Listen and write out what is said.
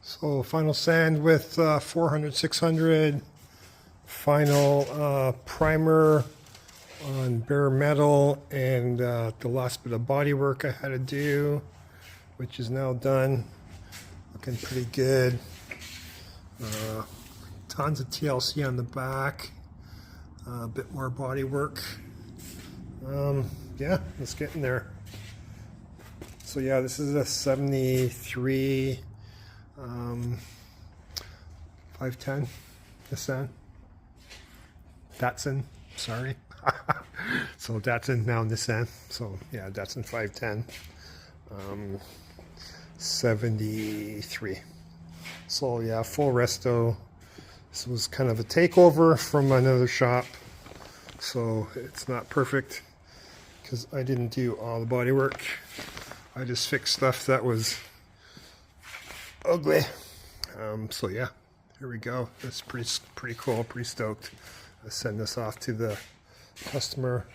So final sand with 400, 600. Final primer on bare metal, and the last bit of body work I had to do, which is now done. Looking pretty good. Tons of TLC on the back. A bit more body work. Yeah, it's getting there. So yeah, this is a 73 510 Nissan. Datsun, sorry. So Datsun, now Nissan. So yeah, Datsun 510. 73. So yeah, full resto. This was kind of a takeover from another shop. So it's not perfect because I didn't do all the body work. I just fixed stuff that was ugly. So yeah, here we go. That's pretty cool, pretty stoked. I send this off to the customer.